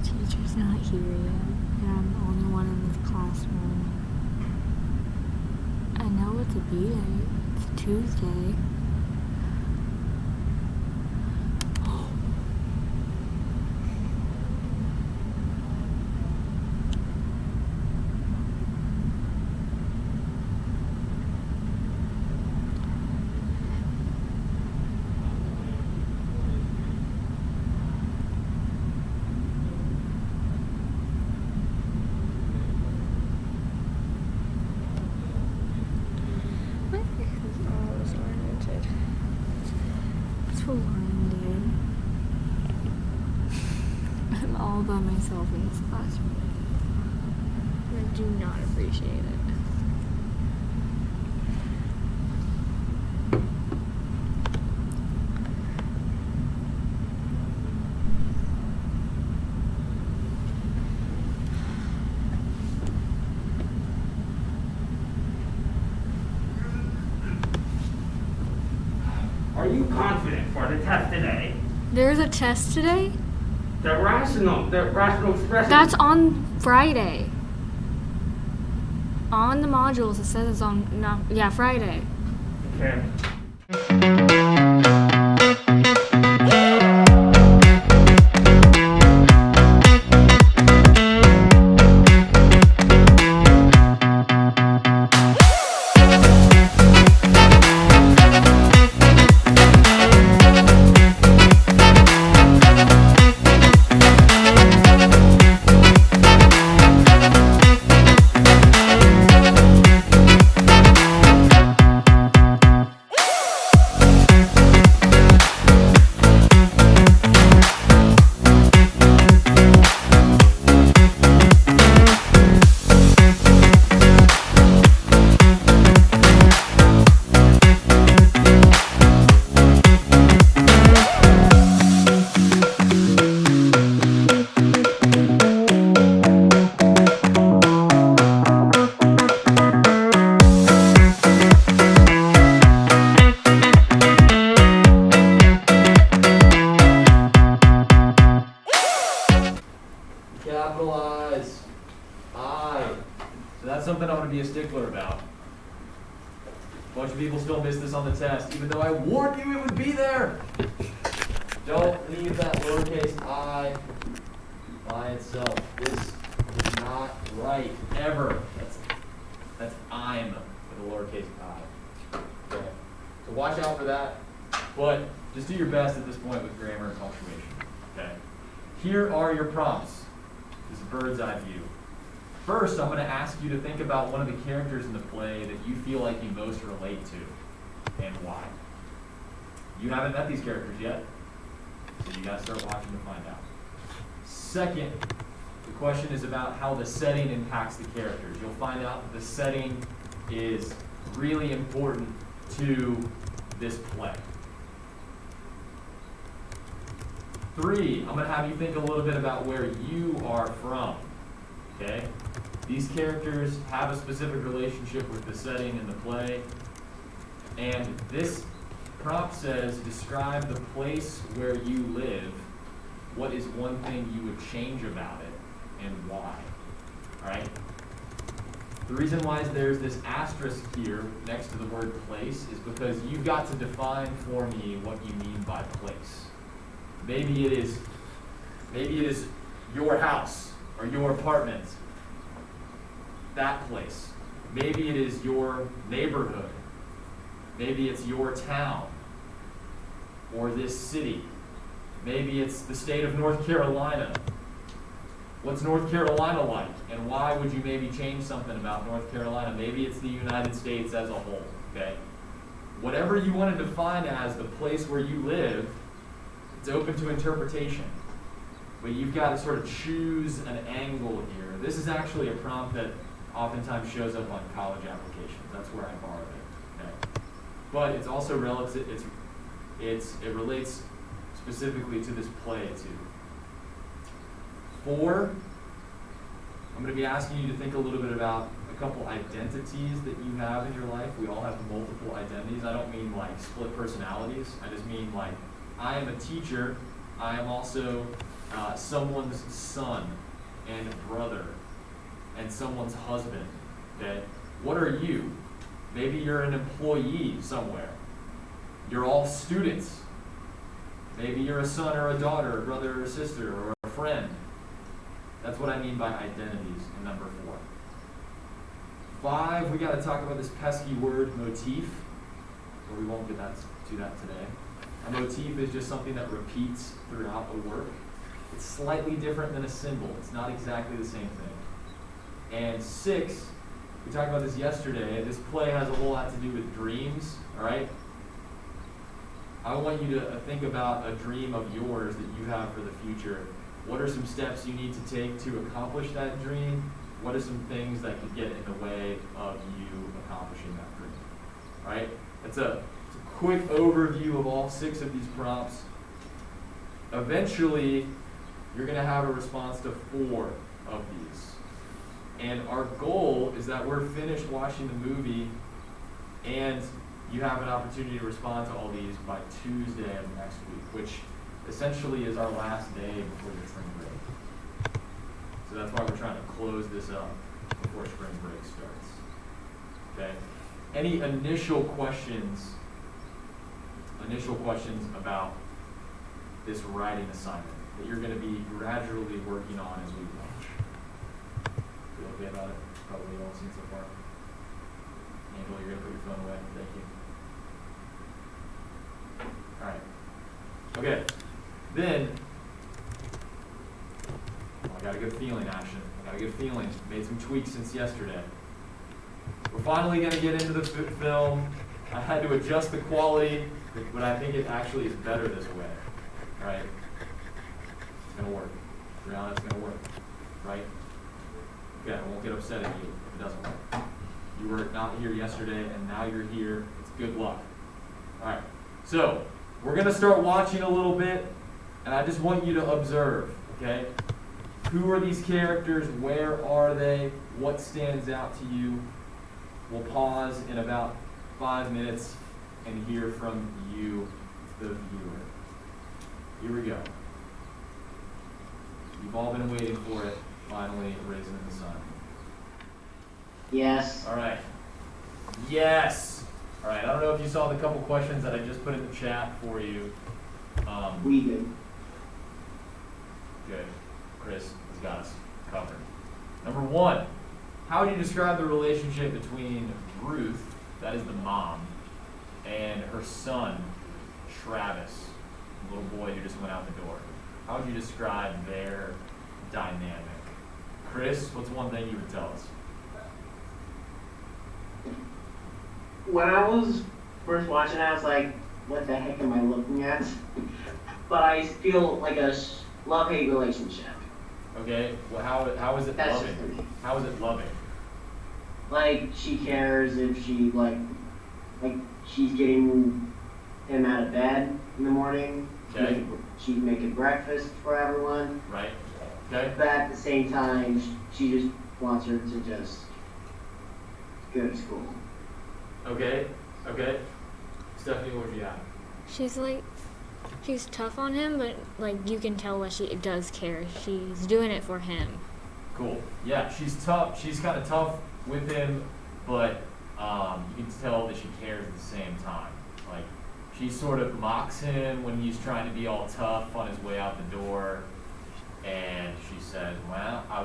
teacher's not here yet, and I'm the only one in this classroom. I know it's a B-Day. It's Tuesday. I'm all by myself in this classroom. I do not appreciate it. Are you confident for the test today? There's a test today? The rational expression. That's on Friday. On the modules, it says it's on, no, yeah, Friday. Okay. Capitalize I. So that's something I'm going to be a stickler about. A bunch of people still miss this on the test, even though I warned you it would be there. Don't leave that lowercase I by itself. This is not right, ever. That's I'm with a lowercase I. Okay. So watch out for that, but just do your best at this point with grammar and punctuation. Okay. Here are your prompts. This is a bird's eye view. First, I'm going to ask you to think about one of the characters in the play that you feel like you most relate to, and why. You haven't met these characters yet, so you got to start watching to find out. Second, the question is about how the setting impacts the characters. You'll find out that the setting is really important to this play. 3, I'm going to have you think a little bit about where you are from. Okay? These characters have a specific relationship with the setting in the play. And this prompt says, describe the place where you live. What is one thing you would change about it, and why? Alright? The reason why there's this asterisk here next to the word place is because you've got to define for me what you mean by place. Maybe it is your house or your apartment. That place. Maybe it is your neighborhood. Maybe it's your town or this city. Maybe it's the state of North Carolina. What's North Carolina like? And why would you maybe change something about North Carolina? Maybe it's the United States as a whole. Okay? Whatever you want to define as the place where you live, it's open to interpretation, but you've got to sort of choose an angle here. This is actually a prompt that oftentimes shows up on college applications. That's where I borrowed it. Okay. But it's also relative. It relates specifically to this play too. 4, I'm going to be asking you to think a little bit about a couple identities that you have in your life. We all have multiple identities. I don't mean like split personalities. I just mean like, I am a teacher. I am also someone's son and brother and someone's husband. Okay? What are you? Maybe you're an employee somewhere. You're all students. Maybe you're a son or a daughter, a brother or a sister, or a friend. That's what I mean by identities in number 4. 5, we got to talk about this pesky word motif, but we won't get to that today. A motif is just something that repeats throughout a work. It's slightly different than a symbol. It's not exactly the same thing. And 6, we talked about this yesterday. This play has a whole lot to do with dreams, all right? I want you to think about a dream of yours that you have for the future. What are some steps you need to take to accomplish that dream? What are some things that could get in the way of you accomplishing that dream? All right? It's a quick overview of all 6 of these prompts. Eventually, you're going to have a response to 4 of these. And our goal is that we're finished watching the movie and you have an opportunity to respond to all these by Tuesday of next week, which essentially is our last day before the spring break. So that's why we're trying to close this up before spring break starts. Okay? Any initial questions about this writing assignment that you're going to be gradually working on as we watch? Feel okay about it? Probably all seen so far. Angel, you're going to put your phone away. Thank you. All right. Okay. Then, I got a good feeling, Ashton. I got a good feeling. Made some tweaks since yesterday. We're finally going to get into the film. I had to adjust the quality, but I think it actually is better this way. All right? It's going to work. Brianna, it's going to work. Right? Okay, I won't get upset at you if it doesn't work. You were not here yesterday, and now you're here. It's good luck. All right. So, we're going to start watching a little bit, and I just want you to observe, okay? Who are these characters? Where are they? What stands out to you? We'll pause in about 5 minutes and hear from you, the viewer. Here we go. You've all been waiting for it, finally, Raisin in the Sun. Yes. All right. Yes. All right. I don't know if you saw the couple questions that I just put in the chat for you. We did. Good. Chris has got us covered. Number 1, how would you describe the relationship between Ruth, that is the mom, and her son, Travis, the little boy who just went out the door? How would you describe their dynamic? Chris, what's one thing you would tell us? When I was first watching it, I was like, what the heck am I looking at? But I feel like a love-hate relationship. Okay, well, how is it That's loving? just for me. How is it loving? Like, she cares if she, like she's getting him out of bed in the morning. Okay. She's making breakfast for everyone. Right? Okay? But at the same time, she just wants her to just go to school. Okay? Okay? Stephanie, what do you have? She's tough on him, but like you can tell that she does care. She's doing it for him. Cool. Yeah, she's tough. She's kind of tough with him, but you can tell that she cares at the same time. Like, she sort of mocks him when he's trying to be all tough on his way out the door, and she says, well, I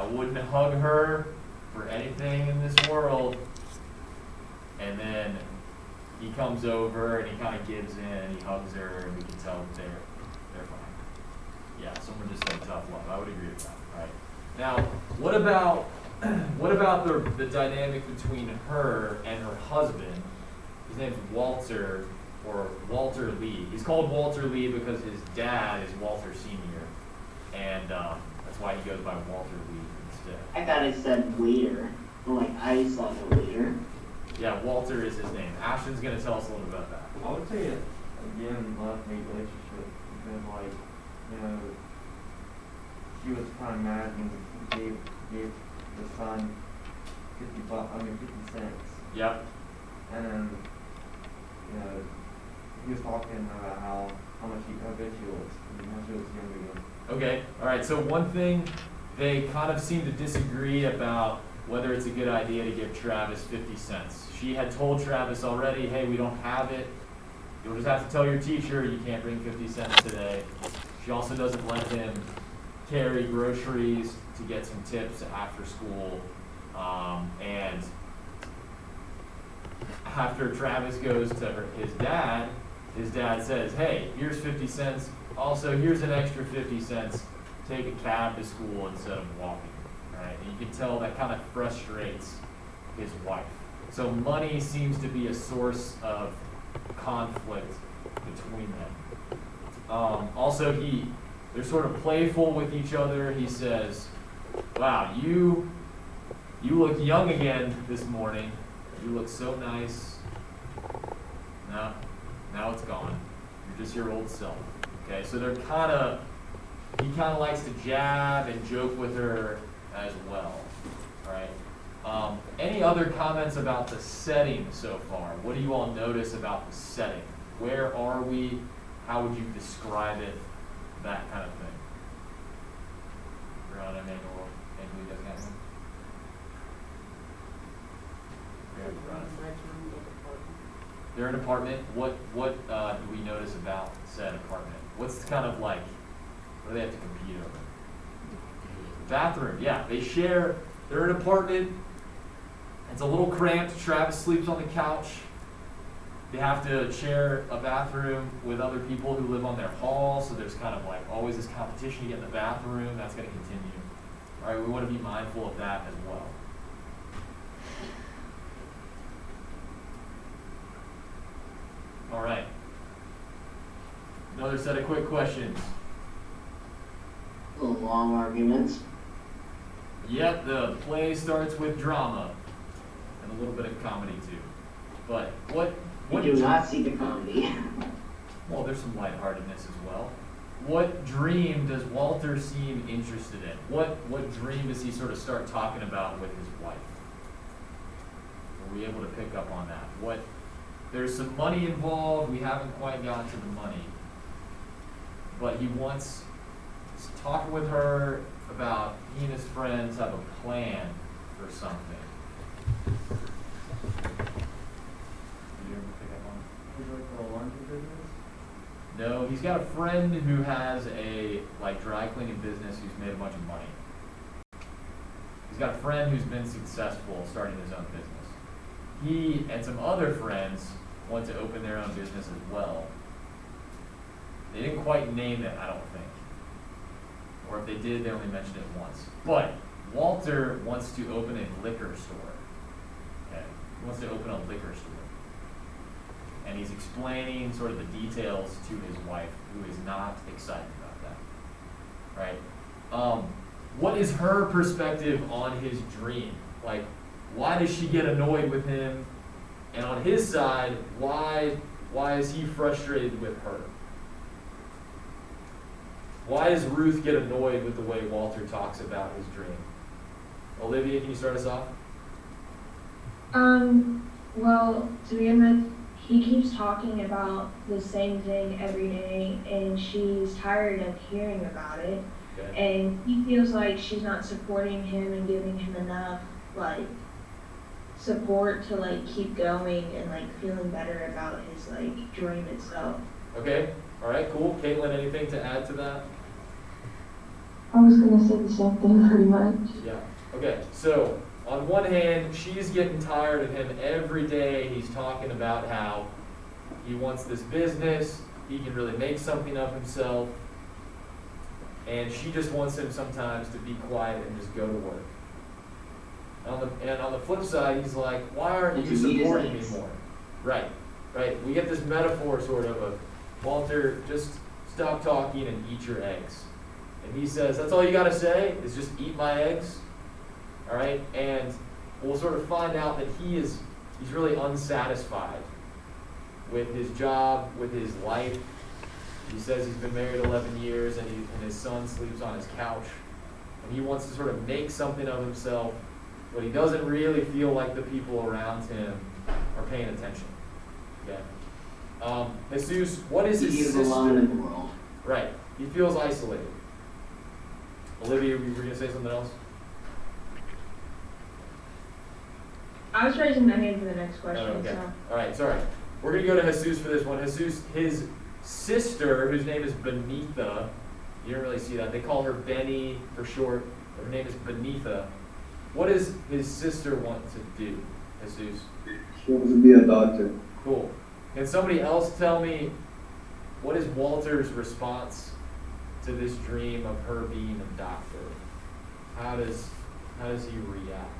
wouldn't hug her for anything in this world. And then he comes over and he kind of gives in, he hugs her, and we can tell that they're fine. Yeah, someone just said tough love. I would agree with that. Right. Now, what about the dynamic between her and her husband? His name's Walter, or Walter Lee. He's called Walter Lee because his dad is Walter Sr., and that's why he goes by Walter Lee instead. I thought it said waiter. I'm like, I saw the waiter. Yeah, Walter is his name. Ashton's going to tell us a little bit about that. I would say, again, love-hate relationship, because, like, you know, she was kind of mad when he gave the son 50 cents. Yep. And, you know, he was talking about how how good she looks. I mean, how she looks young again. Okay, all right, so one thing, they kind of seem to disagree about whether it's a good idea to give Travis 50 cents. She had told Travis already, hey, we don't have it. You'll just have to tell your teacher you can't bring 50 cents today. She also doesn't let him carry groceries to get some tips after school. And after Travis goes to his dad says, hey, here's 50 cents. Also, here's an extra 50 cents. Take a cab to school instead of walking. Right? And you can tell that kind of frustrates his wife. So money seems to be a source of conflict between them. Also, they're sort of playful with each other. He says, wow, you look young again this morning. You look so nice. No, now it's gone. You're just your old self. Okay, so he kind of likes to jab and joke with her as well. All right. Any other comments about the setting so far? What do you all notice about the setting? Where are we? How would you describe it? That kind of thing. Ron, Emmanuel, you guys got one? They're an apartment. What do we notice about said apartment? What's kind of like, what do they have to compete over? Bathroom, yeah. They're an apartment. It's a little cramped. Travis sleeps on the couch. They have to share a bathroom with other people who live on their hall, so there's kind of like always this competition to get in the bathroom. That's going to continue. All right, we want to be mindful of that as well. All right. Another set of quick questions. Little long arguments. Yep, the play starts with drama and a little bit of comedy too. But We do not see the comedy. well, there's some lightheartedness as well. What dream does Walter seem interested in? What dream does he sort of start talking about with his wife? Were we able to pick up on that? There's some money involved. We haven't quite gotten to the money. But he's talking with her about he and his friends have a plan for something. He's like the laundry business? No, he's got a friend who has a dry cleaning business who's made a bunch of money. He's got a friend who's been successful starting his own business. He and some other friends want to open their own business as well. They didn't quite name it, I don't think. Or if they did, they only mentioned it once. But Walter wants to open a liquor store. Okay? He wants to open a liquor store. And he's explaining sort of the details to his wife, who is not excited about that. Right? What is her perspective on his dream? Why does she get annoyed with him? And on his side, why is he frustrated with her? Why does Ruth get annoyed with the way Walter talks about his dream? Olivia, can you start us off? Well, to begin with, he keeps talking about the same thing every day, and she's tired of hearing about it. Okay. And he feels like she's not supporting him and giving him enough, support to, keep going and, feeling better about his, dream itself. Okay. All right, cool. Caitlin, anything to add to that? I was going to say the same thing pretty much. Yeah. Okay, so on one hand, she's getting tired of him every day. He's talking about how he wants this business, he can really make something of himself, and she just wants him sometimes to be quiet and just go to work. And on the flip side, he's like, why aren't you supporting me more? Right. We get this metaphor sort of Walter, just stop talking and eat your eggs. And he says, that's all you got to say is just eat my eggs. All right? And we'll sort of find out that he's really unsatisfied with his job, with his life. He says he's been married 11 years and his son sleeps on his couch. And he wants to sort of make something of himself, but he doesn't really feel like the people around him are paying attention. Okay? Jesus, what is his He is sister? alone in the world. Right. He feels isolated. Olivia, you were going to say something else? I was raising my hand for the next question, Oh, okay. so. All right, sorry. We're going to go to Jesus for this one. Jesus, his sister, whose name is Benitha, you don't really see that. They call her Benny for short. Her name is Benitha. What does his sister want to do, Jesus? She wants to be a doctor. Cool. Can somebody else tell me what is Walter's response to this dream of her being a doctor? How does he react?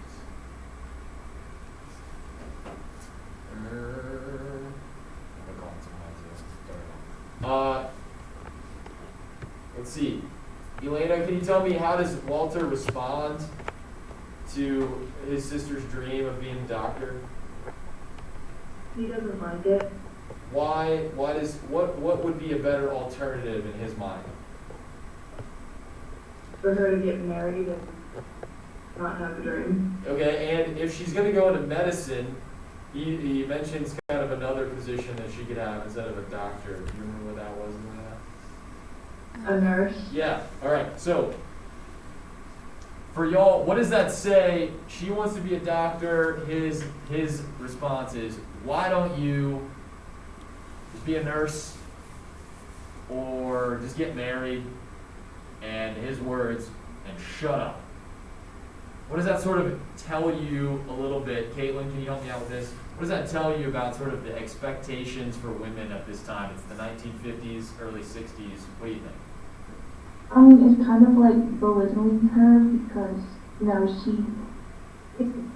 Let's see. Elena, can you tell me how does Walter respond to his sister's dream of being a doctor? He doesn't like it. What would be a better alternative in his mind? For her to get married and not have a dream. Okay, and if she's going to go into medicine, he mentions kind of another position that she could have instead of a doctor. Do you remember what that was? A nurse. Yeah, all right. So, for y'all, what does that say? She wants to be a doctor. His response is, why don't you just be a nurse or just get married? And his words, and shut up. What does that sort of tell you a little bit? Caitlin, can you help me out with this? What does that tell you about sort of the expectations for women at this time? It's the 1950s, early 60s. What do you think? I mean, it's kind of like belittling her because, you know, she could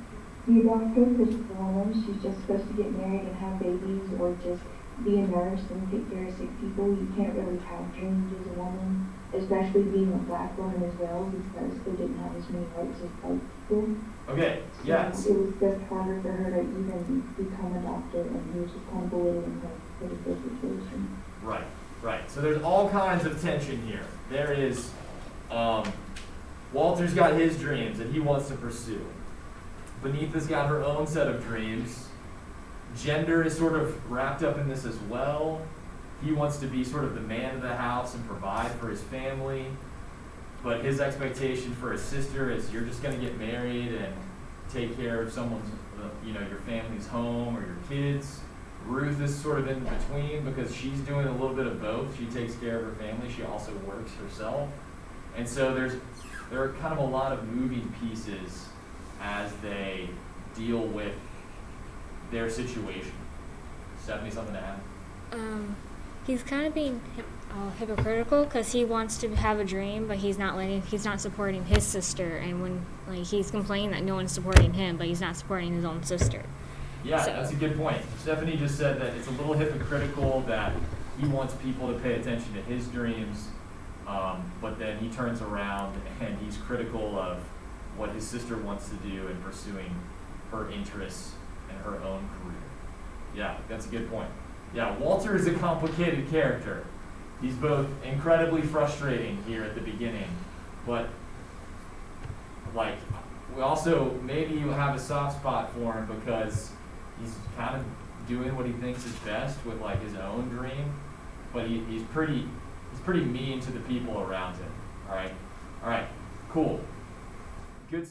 be a doctor because she's a woman. She's just supposed to get married and have babies or just be a nurse and take care of sick people. You can't really have dreams as a woman, especially being a black woman as well because they didn't have as many rights as white people. Okay, yes. So it was just harder for her to even become a doctor, and he was just kind of belittling her for the situation. Right, right. So there's all kinds of tension here. There is, Walter's got his dreams that he wants to pursue. Benitha's got her own set of dreams. Gender is sort of wrapped up in this as well. He wants to be sort of the man of the house and provide for his family. But his expectation for his sister is you're just going to get married and take care of someone's, your family's home or your kids. Ruth is sort of in between because she's doing a little bit of both. She takes care of her family. She also works herself. And so there are kind of a lot of moving pieces as they deal with their situation. Stephanie, something to add? He's kind of being hypocritical because he wants to have a dream, but he's not supporting his sister, and when he's complaining that no one's supporting him, but he's not supporting his own sister. Yeah, So- that's a good point. Stephanie just said that it's a little hypocritical that he wants people to pay attention to his dreams, but then he turns around and he's critical of what his sister wants to do in pursuing her interests and her own career. Yeah, that's a good point. Yeah, Walter is a complicated character. He's both incredibly frustrating here at the beginning, but we also, maybe you have a soft spot for him because he's kind of doing what he thinks is best with his own dream, but he's pretty mean to the people around him. All right, cool, good.